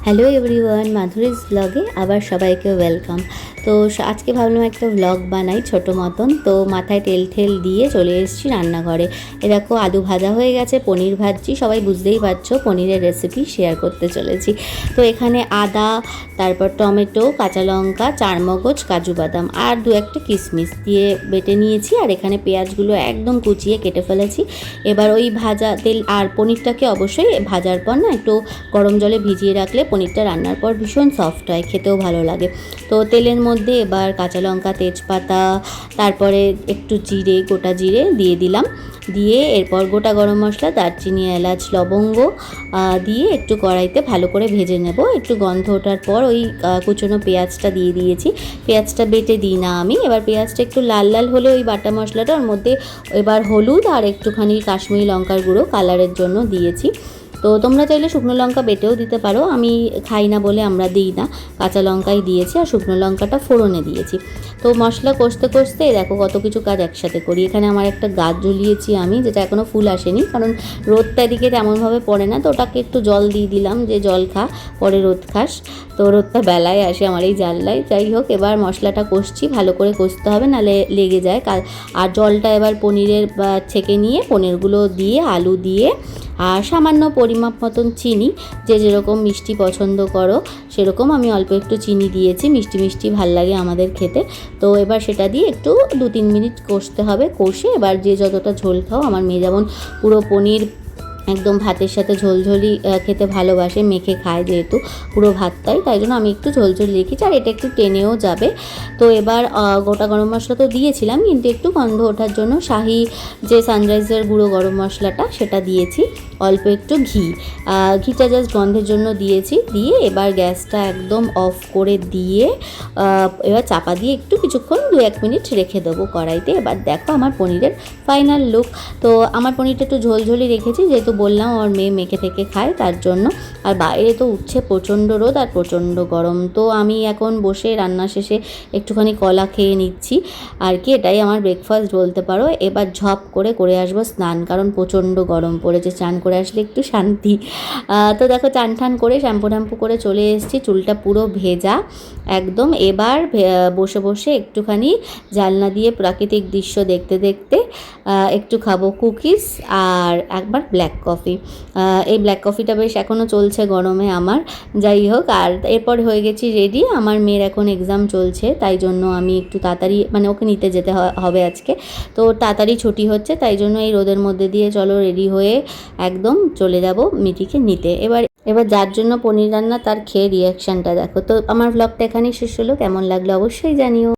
Hello everyone, Madhuri's ব্লগে আবার সবাইকে ওয়েলকাম। তো আজকে ভাবলাম একটা ব্লগ বানাই ছোটো মতন। তো মাথায় তেল ঠেল দিয়ে চলে এসেছি রান্নাঘরে। এ দেখো আলু ভাজা হয়ে গেছে, পনির ভাজছি, সবাই বুঝতেই পারছো পনিরের রেসিপি শেয়ার করতে চলেছি। তো এখানে আদা, তারপর টমেটো, কাঁচা লঙ্কা, চারমগজ, কাজু বাদাম আর দু একটা কিশমিশ দিয়ে বেটে নিয়েছি। আর এখানে পেঁয়াজগুলো একদম কুচিয়ে কেটে ফেলেছি। এবার ওই ভাজা তেল আর পনিরটাকে অবশ্যই ভাজার পর না একটু গরম জলে ভিজিয়ে রাখলে পনিরটা রান্নার পর ভীষণ সফট হয়, খেতেও ভালো লাগে। তো তেলের মধ্যে এবার কাঁচা লঙ্কা, তেজপাতা, তারপরে একটু জিরে, গোটা জিরে দিয়ে দিলাম। দিয়ে এরপর গোটা গরম মশলা, দারচিনি, এলাচ, লবঙ্গ দিয়ে একটু কড়াইতে ভালো করে ভেজে নেব। একটু গন্ধ ওঠার পর ওই কুচনো পেঁয়াজটা দিয়ে দিয়েছি। পেঁয়াজটা বেটে দিই না আমি। এবার পেঁয়াজটা একটু লাল লাল হলে ওই বাটা মশলাটা ওর মধ্যে এবার হলুদ আর একটুখানি কাশ্মীরি লঙ্কার গুঁড়ো কালারের জন্য দিয়েছি। তো তোমরা চাইলে শুকনো লঙ্কা বেটেও দিতে পারো, আমি খাই না বলে আমরা দিই না, কাঁচা লঙ্কাই দিয়েছি আর শুকনো লঙ্কাটা ফোড়নে দিয়েছি। তো মশলা কষতে কষতে দেখো কত কিছু কাজ একসাথে করি। এখানে আমার একটা গাছ ঝুলিয়েছি আমি, যেটা এখনও ফুল আসেনি, কারণ রোদটা এদিকে তেমনভাবে পড়ে না। তো ওটাকে একটু জল দিয়ে দিলাম, যে জল খা পরে রোদ খাস। তো রোদটা বেলায় আসে আমার এই জানলায়। যাই হোক, এবার মশলাটা কষছি, ভালো করে কষতে হবে, নাহলে লেগে যায়। আর জলটা এবার পনিরের ছেঁকে নিয়ে পনিরগুলো দিয়ে, আলু দিয়ে আর সামান্য পরিমাপ মতন চিনি, যে যেরকম মিষ্টি পছন্দ করো সেরকম, আমি অল্প একটু চিনি দিয়েছি, মিষ্টি মিষ্টি ভাল লাগে আমাদের খেতে। তো এবার সেটা দিয়ে একটু 2-3 মিনিট কষতে হবে। কষে এবার যে যতটা ঝোল খাও, আমার মেয়ে যেমন পুরো পনির একদম ভাতের সাথে ঝোলঝোলি খেতে ভালোবাসে, মেখে খায় যেহেতু পুরো ভাতটাই, তাই জন্য আমি একটু ঝোলঝোল রেখেছি। আর এটা একটু টেনেও যাবে। তো এবার গোটা গরম মশলা তো দিয়েছিলাম, কিন্তু একটু গন্ধ ওঠার জন্য শাহি যে সানরাইজের গুঁড়ো গরম মশলাটা সেটা দিয়েছি। অল্প একটু ঘিটা জাস্ট গন্ধের জন্য দিয়েছি। দিয়ে এবার গ্যাসটা একদম অফ করে দিয়ে এবার চাপা দিয়ে একটু কিছুক্ষণ 2-1 মিনিট রেখে দেবো কড়াইতে। এবার দেখো আমার পনিরের ফাইনাল লুক। তো আমার পনিরটা একটু ঝোলঝোলি রেখেছি, যেহেতু বললাম আমার মেয়ে মেখে থেকে খায় তার জন্য। আর বাইরে তো উঠছে প্রচণ্ড রোদ আর প্রচণ্ড গরম। তো আমি এখন বসে রান্না শেষে একটুখানি কলা খেয়ে নিচ্ছি আর কি, এটাই আমার ব্রেকফাস্ট বলতে পারো। এবার ঝপ করে আসবো স্নান, কারণ প্রচণ্ড গরম পড়েছে, স্নান করে আসলে একটু শান্তি। তো দেখো চান ঠান করে শ্যাম্পু ট্যাম্পু করে চলে এসেছি, চুলটা পুরো ভেজা একদম। এবার বসে বসে একটুখানি জানলা দিয়ে প্রাকৃতিক দৃশ্য দেখতে দেখতে একটু খাবো কুকিজ আর একবার ব্ল্যাক কফি। এই ব্ল্যাক কফিটা বেশ এখনও চলছে গরমে আমার। যাই হোক, আর এরপর হয়ে গেছি রেডি। আমার মেয়ের এখন এক্সাম চলছে, তাই জন্য আমি একটু তাড়াতাড়ি, মানে ওকে নিতে যেতে হবে আজকে। তো তাড়াতাড়ি ছুটি হচ্ছে, তাই জন্য এই রোদের মধ্যে দিয়ে চলো রেডি হয়ে একদম চলে যাব মিটিকে নিতে। এবার যার জন্য পনির রান্না তার খেয়ে রিয়াকশানটা দেখো। তো আমার ব্লগটা এখানেই শেষ হলো, কেমন লাগলো অবশ্যই জানিও।